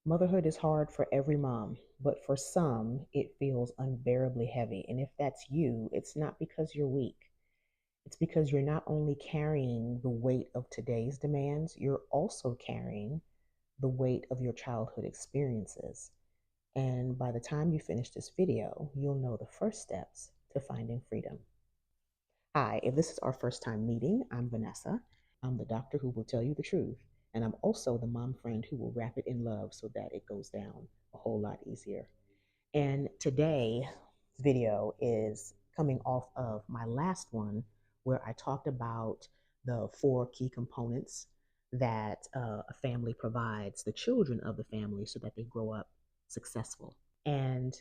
Motherhood is hard for every mom, but for some, it feels unbearably heavy. And if that's you, it's not because you're weak. It's because you're not only carrying the weight of today's demands, you're also carrying the weight of your childhood experiences. And by the time you finish this video, you'll know the first steps to finding freedom. Hi, if this is our first time meeting, I'm Vanessa. I'm the doctor who will tell you the truth. And I'm also the mom friend who will wrap it in love so that it goes down a whole lot easier. And today's video is coming off of my last one where I talked about the four key components that a family provides the children of the family so that they grow up successful. And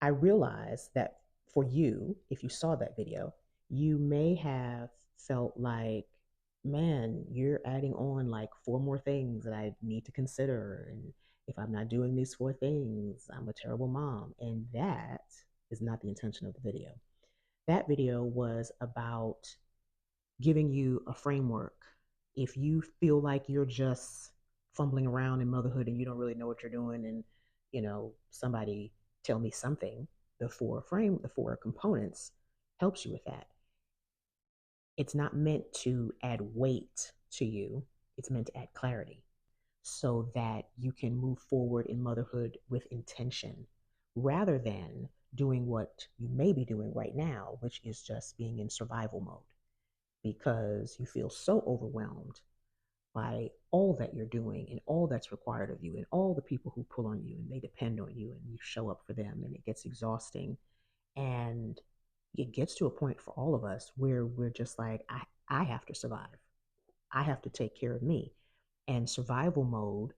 I realized that for you, if you saw that video, you may have felt like, man, you're adding on like four more things that I need to consider. And if I'm not doing these four things, I'm a terrible mom. And that is not the intention of the video. That video was about giving you a framework. If you feel like you're just fumbling around in motherhood and you don't really know what you're doing, and somebody tell me something, the four components helps you with that. It's not meant to add weight to you, it's meant to add clarity so that you can move forward in motherhood with intention rather than doing what you may be doing right now, which is just being in survival mode because you feel so overwhelmed by all that you're doing and all that's required of you and all the people who pull on you and they depend on you and you show up for them, and it gets exhausting. And it gets to a point for all of us where we're just like, I have to survive. I have to take care of me. And survival mode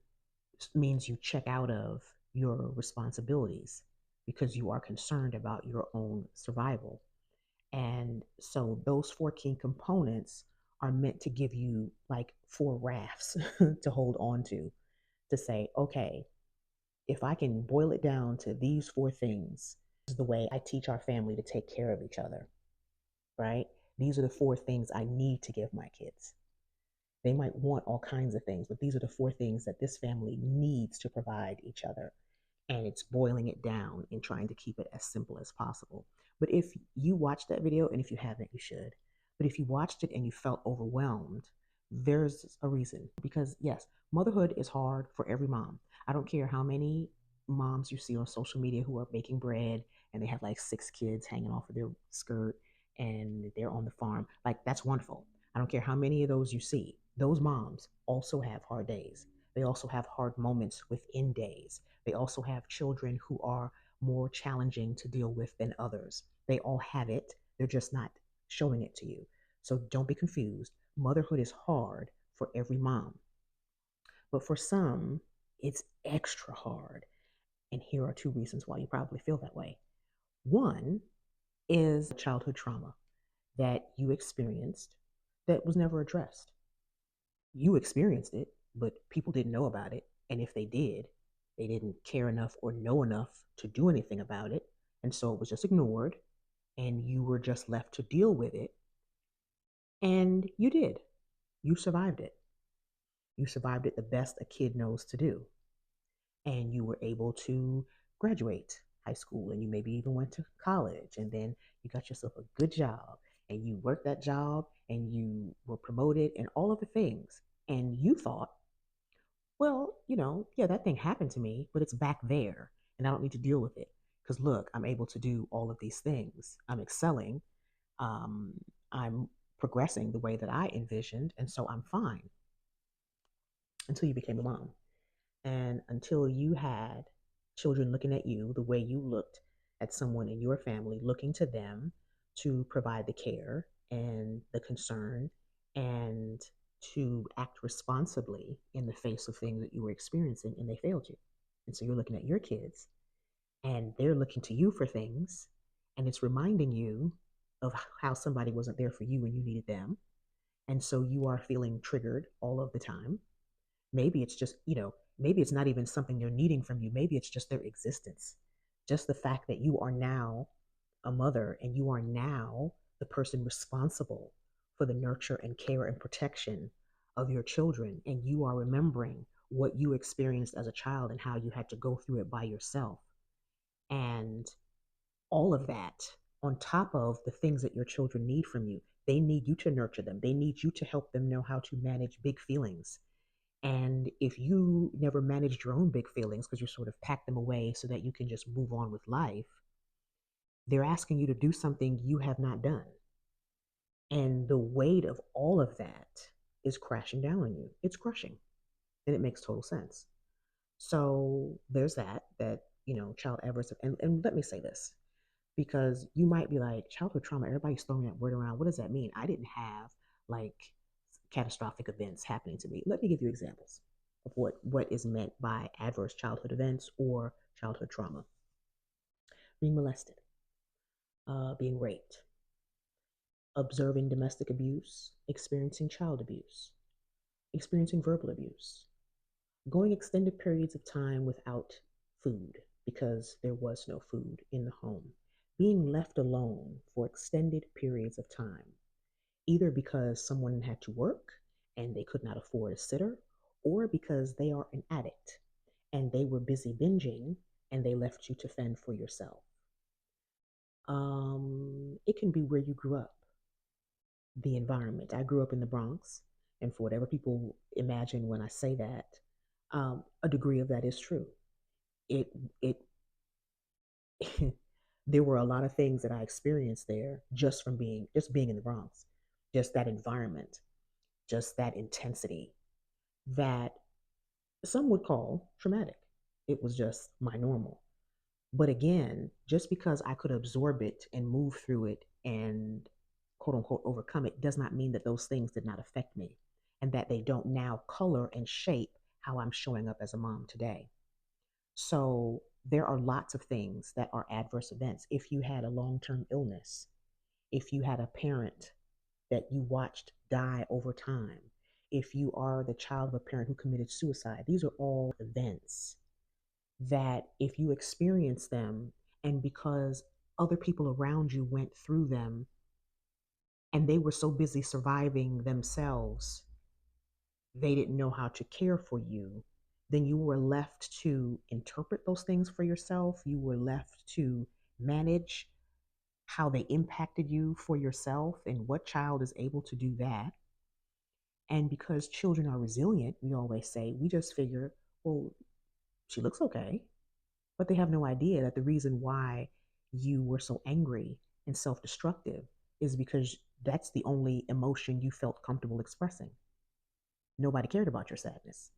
means you check out of your responsibilities because you are concerned about your own survival. And so those four key components are meant to give you like four rafts to hold on to say, okay, if I can boil it down to these four things, this is the way I teach our family to take care of each other, right? These are the four things I need to give my kids. They might want all kinds of things, but these are the four things that this family needs to provide each other. And it's boiling it down and trying to keep it as simple as possible. But if you watched that video, and if you haven't, you should. But if you watched it and you felt overwhelmed, there's a reason. Because yes, motherhood is hard for every mom. I don't care how many moms you see on social media who are baking bread and they have like six kids hanging off of their skirt and they're on the farm. Like, that's wonderful. I don't care how many of those you see. Those moms also have hard days. They also have hard moments within days. They also have children who are more challenging to deal with than others. They all have it. They're just not showing it to you. So don't be confused. Motherhood is hard for every mom. But for some, it's extra hard. And here are two reasons why you probably feel that way. One is childhood trauma that you experienced that was never addressed. You experienced it, but people didn't know about it. And if they did, they didn't care enough or know enough to do anything about it. And so it was just ignored, and you were just left to deal with it. And you did. You survived it. You survived it the best a kid knows to do. And you were able to graduate high school, and you maybe even went to college, and then you got yourself a good job and you worked that job and you were promoted and all of the things. And you thought, well, yeah, that thing happened to me, but it's back there and I don't need to deal with it. Because look, I'm able to do all of these things. I'm excelling. Um, I'm progressing the way that I envisioned. And so I'm fine until you became a mom. And until you had children looking at you the way you looked at someone in your family, looking to them to provide the care and the concern and to act responsibly in the face of things that you were experiencing, and they failed you. And so you're looking at your kids and they're looking to you for things, and it's reminding you of how somebody wasn't there for you when you needed them. And so you are feeling triggered all of the time. Maybe it's just, maybe it's not even something they're needing from you. Maybe it's just their existence. Just the fact that you are now a mother and you are now the person responsible for the nurture and care and protection of your children. And you are remembering what you experienced as a child and how you had to go through it by yourself. And all of that on top of the things that your children need from you. They need you to nurture them. They need you to help them know how to manage big feelings. And if you never managed your own big feelings because you sort of packed them away so that you can just move on with life, they're asking you to do something you have not done. And the weight of all of that is crashing down on you. It's crushing. And it makes total sense. So there's that, child adverse. And let me say this, because you might be like, childhood trauma, everybody's throwing that word around. What does that mean? I didn't have like catastrophic events happening to me. Let me give you examples of what is meant by adverse childhood events or childhood trauma. Being molested, being raped, observing domestic abuse, experiencing child abuse, experiencing verbal abuse, going extended periods of time without food because there was no food in the home, being left alone for extended periods of time, either because someone had to work and they could not afford a sitter, or because they are an addict and they were busy binging and they left you to fend for yourself. It can be where you grew up, the environment. I grew up in the Bronx, and for whatever people imagine when I say that, a degree of that is true. It there were a lot of things that I experienced there just being in the Bronx, just that environment, just that intensity that some would call traumatic. It was just my normal. But again, just because I could absorb it and move through it and quote unquote overcome it does not mean that those things did not affect me and that they don't now color and shape how I'm showing up as a mom today. So there are lots of things that are adverse events. If you had a long term illness, if you had a parent that you watched die over time, if you are the child of a parent who committed suicide, these are all events that if you experience them and because other people around you went through them and they were so busy surviving themselves, they didn't know how to care for you, then you were left to interpret those things for yourself. You were left to manage how they impacted you for yourself. And what child is able to do that? And because children are resilient, we always say, we just figure, well, she looks okay. But they have no idea that the reason why you were so angry and self destructive is because that's the only emotion you felt comfortable expressing. Nobody cared about your sadness.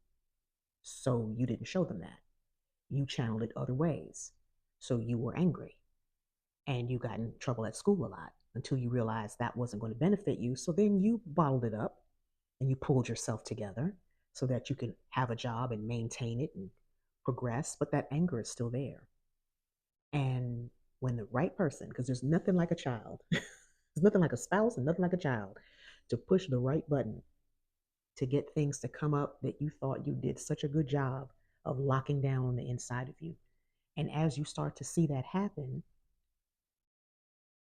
So you didn't show them that. You channeled it other ways. So you were angry and you got in trouble at school a lot until you realized that wasn't going to benefit you. So then you bottled it up and you pulled yourself together so that you could have a job and maintain it and progress. But that anger is still there. And when the right person, because there's nothing like a child, there's nothing like a spouse and nothing like a child to push the right button to get things to come up that you thought you did such a good job of locking down on the inside of you. And as you start to see that happen,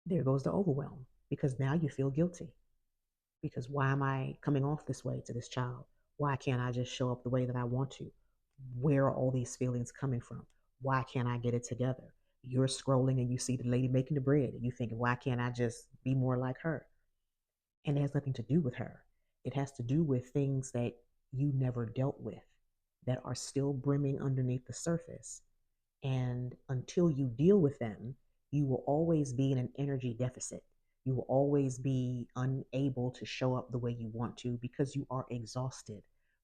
there goes the overwhelm because now you feel guilty. Because why am I coming off this way to this child? Why can't I just show up the way that I want to? Where are all these feelings coming from? Why can't I get it together? You're scrolling and you see the lady making the bread and you think, why can't I just be more like her? And it has nothing to do with her. It has to do with things that you never dealt with that are still brimming underneath the surface. And until you deal with them, you will always be in an energy deficit. You will always be unable to show up the way you want to because you are exhausted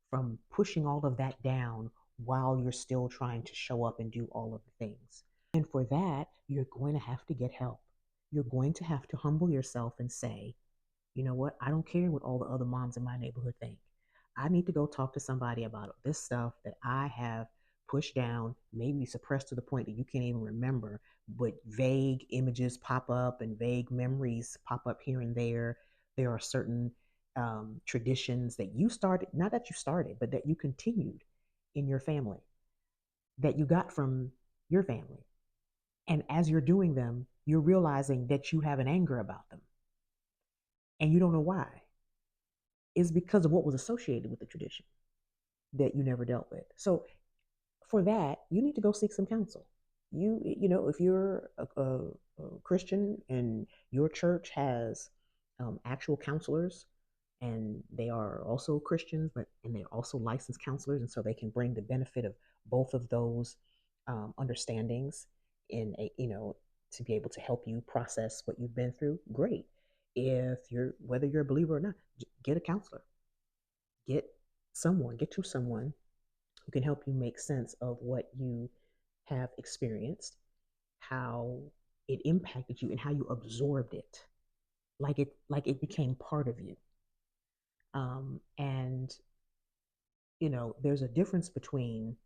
from pushing all of that down while you're still trying to show up and do all of the things. And for that, you're going to have to get help. You're going to have to humble yourself and say, you know what? I don't care what all the other moms in my neighborhood think. I need to go talk to somebody about this stuff that I have pushed down, maybe suppressed to the point that you can't even remember, but vague images pop up and vague memories pop up here and there. There are certain traditions that you started, not that you started, but that you continued in your family, that you got from your family. And as you're doing them, you're realizing that you have an anger about them and you don't know why. Is because of what was associated with the tradition. that you never dealt with. So for that, you need to go seek some counsel. If you're a Christian and your church has actual counselors, and they are also Christians, but and they're also licensed counselors, and so they can bring the benefit of both of those understandings in a to be able to help you process what you've been through. Great. If you're whether you're a believer or not, get a counselor, get get to someone who can help you make sense of what you have experienced, how it impacted you, and how you absorbed it, like it became part of you. And there's a difference between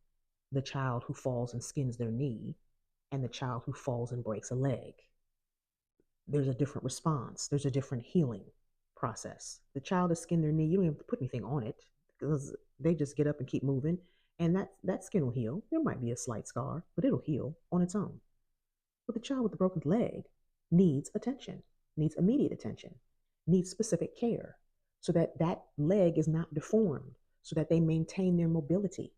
the child who falls and skins their knee and the child who falls and breaks a leg. There's a different response. There's a different healing process. The child has skinned their knee. You don't have to put anything on it because they just get up and keep moving, and that skin will heal. There might be a slight scar, but it'll heal on its own. But the child with the broken leg needs attention, needs immediate attention, needs specific care so that that leg is not deformed, so that they maintain their mobility,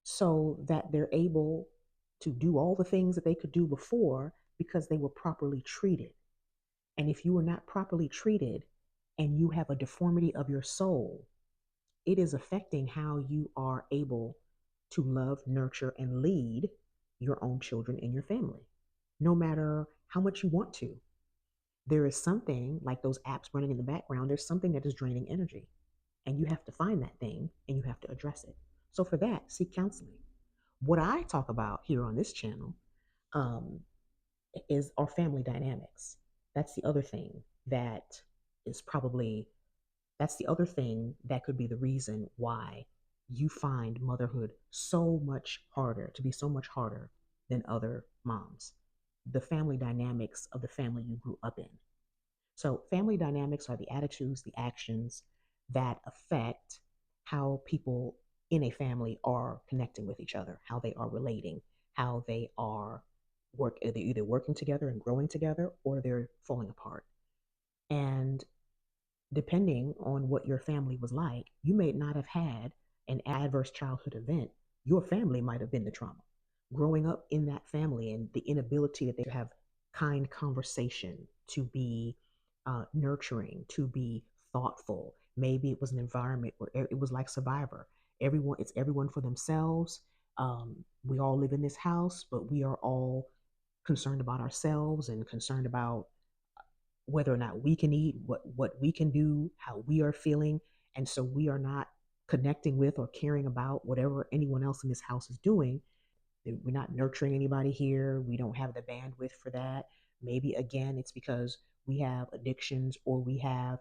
so that they're able to do all the things that they could do before because they were properly treated. And if you are not properly treated and you have a deformity of your soul, it is affecting how you are able to love, nurture, and lead your own children in your family, no matter how much you want to. There is something like those apps running in the background, there's something that is draining energy, and you have to find that thing and you have to address it. So, for that, seek counseling. What I talk about here on this channel um, is our family dynamics. That's the other thing that is probably that's the other thing that could be the reason why you find motherhood so much harder to be so much harder than other moms. The family dynamics of the family you grew up in. So, family dynamics are the attitudes, the actions that affect how people in a family are connecting with each other, how they are relating, how they are they're either working together and growing together or they're falling apart. And depending on what your family was like, you may not have had an adverse childhood event. Your family might have been the trauma. Growing up in that family and the inability that they have kind conversation, to be nurturing, to be thoughtful. Maybe it was an environment where it was like Survivor. It's everyone for themselves. We all live in this house, but we are all concerned about ourselves and concerned about whether or not we can eat, what we can do, how we are feeling. And so we are not connecting with or caring about whatever anyone else in this house is doing. We're not nurturing anybody here. We don't have the bandwidth for that. Maybe again, it's because we have addictions or we have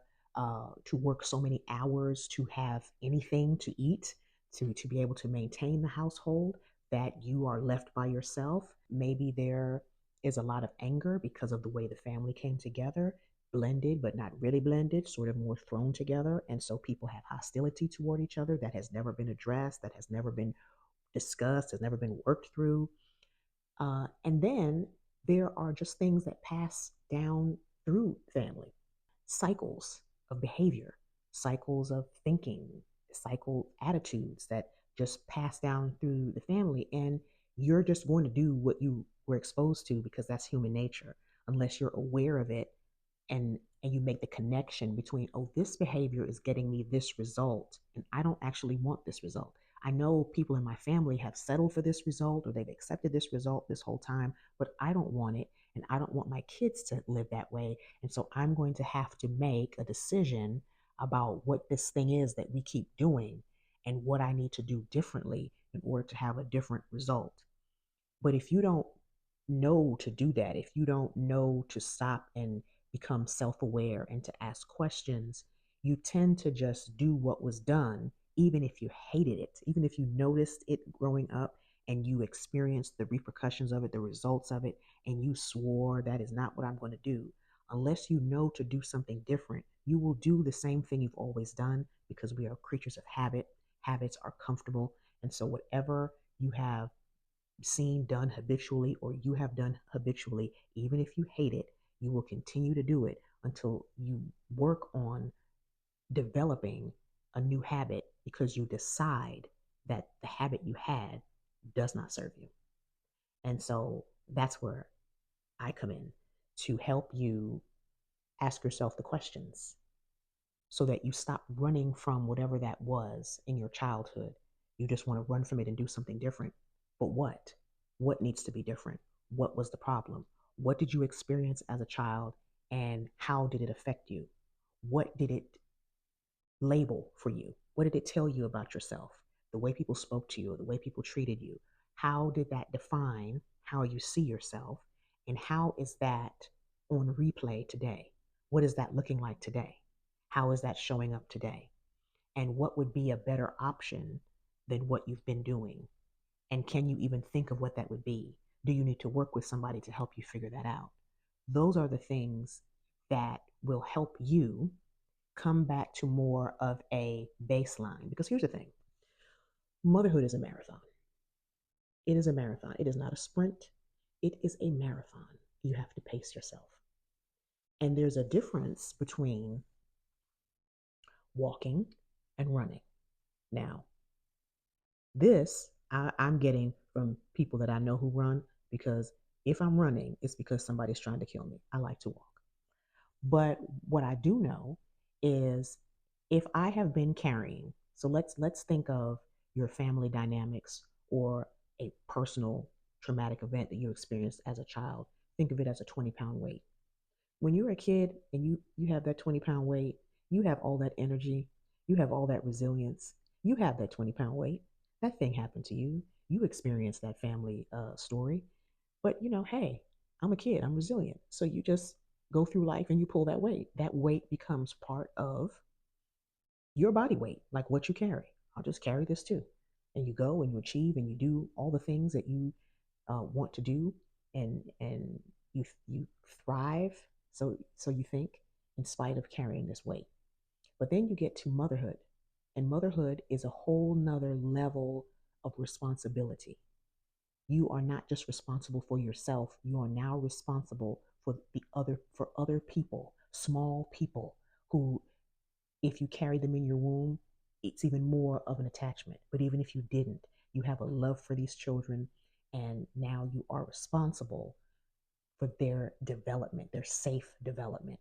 to work so many hours to have anything to eat, to be able to maintain the household, that you are left by yourself. Maybe there is a lot of anger because of the way the family came together, blended but not really blended, sort of more thrown together. And so people have hostility toward each other that has never been addressed, that has never been discussed, has never been worked through. And then there are just things that pass down through family, cycles of behavior, cycles of thinking, cycle attitudes that just pass down through the family. And you're just going to do what you were exposed to because that's human nature, unless you're aware of it and you make the connection between, oh, this behavior is getting me this result and I don't actually want this result. I know people in my family have settled for this result or they've accepted this result this whole time, but I don't want it and I don't want my kids to live that way. And so I'm going to have to make a decision about what this thing is that we keep doing and what I need to do differently in order to have a different result. But if you don't know to do that, if you don't know to stop and become self aware and to ask questions, you tend to just do what was done, even if you hated it, even if you noticed it growing up and you experienced the repercussions of it, the results of it, and you swore that is not what I'm going to do. Unless you know to do something different, you will do the same thing you've always done because we are creatures of habit. Habits are comfortable. And so, whatever you have seen done habitually or you have done habitually, even if you hate it, you will continue to do it until you work on developing a new habit because you decide that the habit you had does not serve you. And so that's where I come in to help you ask yourself the questions so that you stop running from whatever that was in your childhood. You just want to run from it and do something different. But what? What needs to be different? What was the problem? What did you experience as a child and how did it affect you? What did it label for you? What did it tell you about yourself? The way people spoke to you, the way people treated you. How did that define how you see yourself? And how is that on replay today? What is that looking like today? How is that showing up today? And what would be a better option than what you've been doing? And can you even think of what that would be? Do you need to work with somebody to help you figure that out? Those are the things that will help you come back to more of a baseline. Because here's the thing, motherhood is a marathon. It is a marathon. It is not a sprint, it is a marathon. You have to pace yourself. And there's a difference between walking and running. Now, this I'm getting from people that I know who run because if I'm running, it's because somebody's trying to kill me. I like to walk. But what I do know is if I have been carrying, so let's think of your family dynamics or a personal traumatic event that you experienced as a child. Think of it as a 20-pound weight. When you're a kid and you have that 20-pound weight, you have all that energy, you have all that resilience, you have that 20-pound weight. That thing happened to you. You experienced that family story. But hey, I'm a kid, I'm resilient. So you just go through life and you pull that weight. That weight becomes part of your body weight, like what you carry. I'll just carry this too. And you go and you achieve and you do all the things that you want to do, and you thrive. So you think, in spite of carrying this weight. But then you get to motherhood, and motherhood is a whole nother level of responsibility. You are not just responsible for yourself, you are now responsible for other people, small people who, if you carry them in your womb, it's even more of an attachment. But even if you didn't, you have a love for these children, and now you are responsible for their development, their safe development.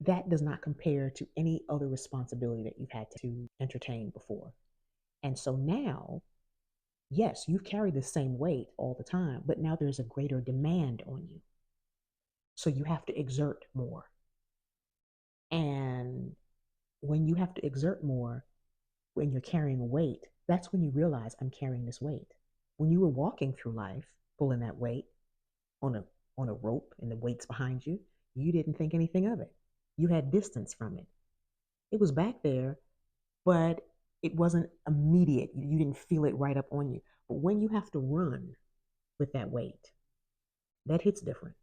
That does not compare to any other responsibility that you've had to entertain before. And so now, yes, you've carried the same weight all the time, but now there's a greater demand on you. So you have to exert more. And when you have to exert more, when you're carrying a weight, that's when you realize I'm carrying this weight. When you were walking through life, pulling that weight on a rope and the weight's behind you, you didn't think anything of it. You had distance from it. It was back there, but it wasn't immediate. You didn't feel it right up on you. But when you have to run with that weight, that hits different.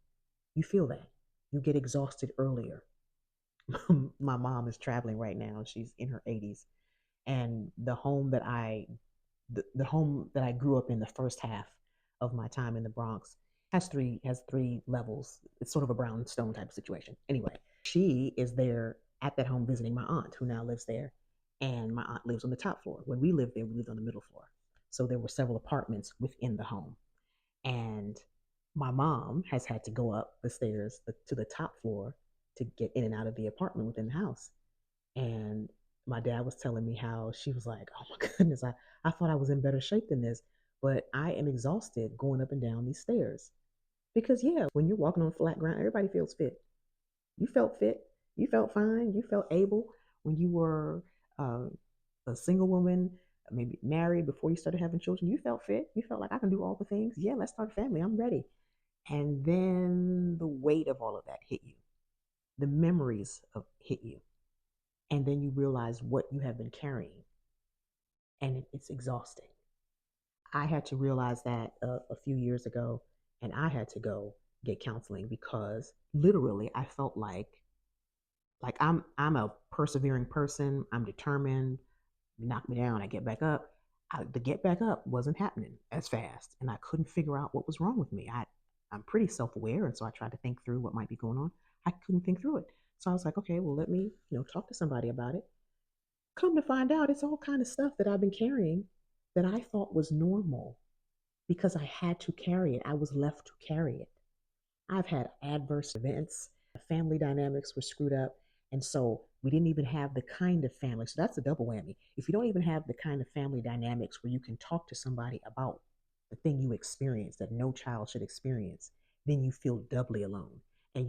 You feel that. You get exhausted earlier. My mom is traveling right now. She's in her 80s. And the home that I grew up in the first half of my time in the Bronx has three levels. It's sort of a brownstone type of situation. Anyway, she is there at that home visiting my aunt who now lives there, and my aunt lives on the top floor. When we lived there, we lived on the middle floor. So there were several apartments within the home. And my mom has had to go up the stairs to the top floor to get in and out of the apartment within the house. And my dad was telling me how she was like, oh my goodness, I thought I was in better shape than this, but I am exhausted going up and down these stairs. Because, yeah, when you're walking on flat ground, everybody feels fit. You felt fit. You felt fine. You felt able when you were uh, a single woman, maybe married before you started having children. You felt fit. You felt like I can do all the things. Yeah, let's start a family. I'm ready. And then the weight of all of that hit you. The memories of hit you. And then you realize what you have been carrying, and it's exhausting. I had to realize that a few years ago, and I had to go get counseling because literally I felt like I'm a persevering person. I'm determined. You knock me down, I get back up. The get back up wasn't happening as fast, and I couldn't figure out what was wrong with me. I'm pretty self aware, and so I tried to think through what might be going on. I couldn't think through it, so I was like, okay, well, let me talk to somebody about it. Come to find out, it's all kind of stuff that I've been carrying that I thought was normal because I had to carry it. I was left to carry it. I've had adverse events, family dynamics were screwed up. And so we didn't even have the kind of family. So that's a double whammy. If you don't even have the kind of family dynamics where you can talk to somebody about the thing you experienced that no child should experience, then you feel doubly alone. And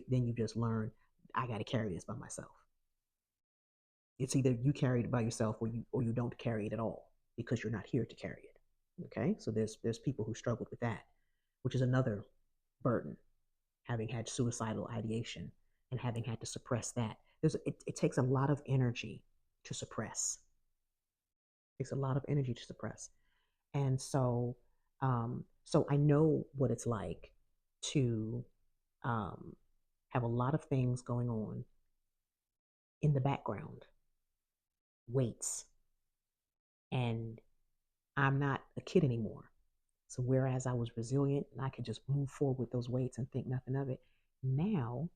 then you just learn, I got to carry this by myself. It's either you carry it by yourself or you don't carry it at all because you're not here to carry it. Okay? So there's people who struggled with that, which is another burden, having had suicidal ideation and having had to suppress that. It takes a lot of energy to suppress. It takes a lot of energy to suppress. And so I know what it's like to um, have a lot of things going on in the background, weights, and I'm not a kid anymore. So whereas I was resilient and I could just move forward with those weights and think nothing of it, now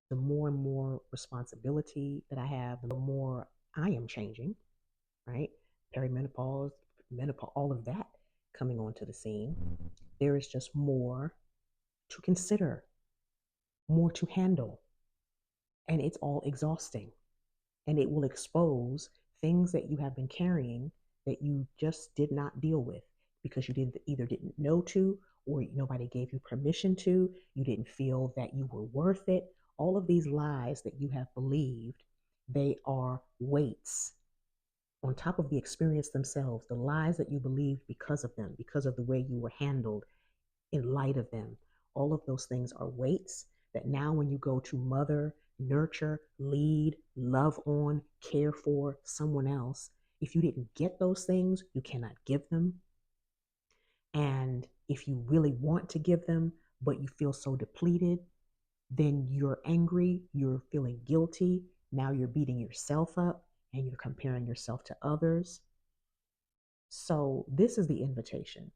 the more and more responsibility that I have, the more I am changing, right? Perimenopause, menopause, all of that coming onto the scene. There is just more to consider, more to handle, and it's all exhausting. And it will expose things that you have been carrying that you just did not deal with because you didn't know to, or nobody gave you permission to, you didn't feel that you were worth it. All of these lies that you have believed, they are weights on top of the experience themselves, the lies that you believed because of them, because of the way you were handled in light of them. All of those things are weights that now, when you go to mother, nurture, lead, love on, care for someone else, if you didn't get those things, you cannot give them. And if you really want to give them, but you feel so depleted, then you're angry, you're feeling guilty. Now you're beating yourself up and you're comparing yourself to others. So, this is the invitation.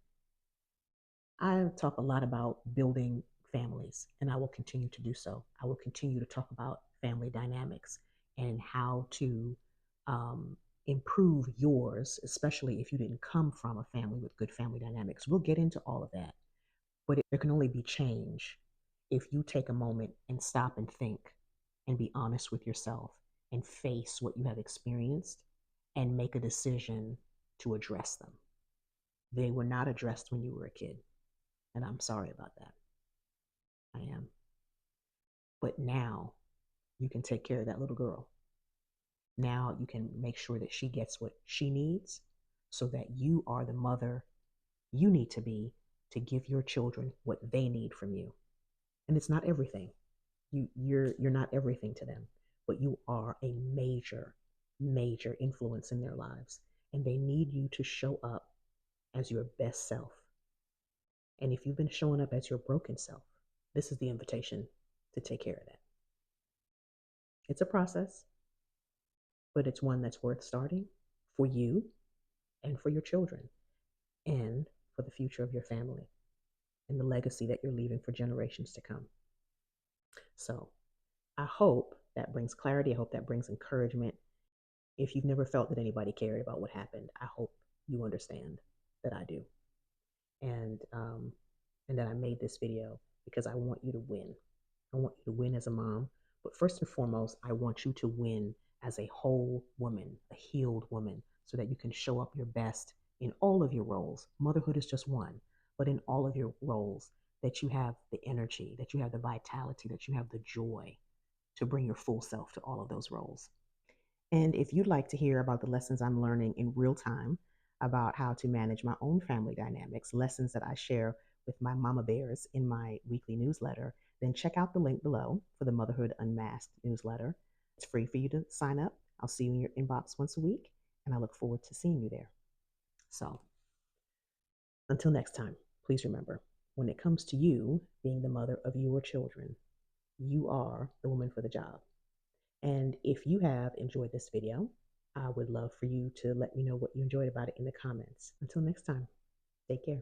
I talk a lot about building families, and I will continue to do so. I will continue to talk about family dynamics and how to um, improve yours, especially if you didn't come from a family with good family dynamics. We'll get into all of that, but there can only be change if you take a moment and stop and think and be honest with yourself and face what you have experienced and make a decision to address them. They were not addressed when you were a kid. And I'm sorry about that. I am. But now you can take care of that little girl. Now you can make sure that she gets what she needs so that you are the mother you need to be to give your children what they need from you. And it's not everything. You're not everything to them, but you are a major, major influence in their lives. And they need you to show up as your best self. And if you've been showing up as your broken self, this is the invitation to take care of that. It's a process, but it's one that's worth starting for you and for your children and for the future of your family and the legacy that you're leaving for generations to come. So I hope that brings clarity. I hope that brings encouragement. If you've never felt that anybody cared about what happened, I hope you understand that I do. And that I made this video because I want you to win. I want you to win as a mom, but first and foremost, I want you to win as a whole woman, a healed woman, so that you can show up your best in all of your roles. Motherhood is just one, but in all of your roles, that you have the energy, that you have the vitality, that you have the joy to bring your full self to all of those roles. And if you'd like to hear about the lessons I'm learning in real time about how to manage my own family dynamics, lessons that I share with my mama bears in my weekly newsletter, then check out the link below for the Motherhood Unmasked newsletter. It's free for you to sign up. I'll see you in your inbox once a week, and I look forward to seeing you there. So until next time, please remember, when it comes to you being the mother of your children, you are the woman for the job. And if you have enjoyed this video, I would love for you to let me know what you enjoyed about it in the comments. Until next time, take care.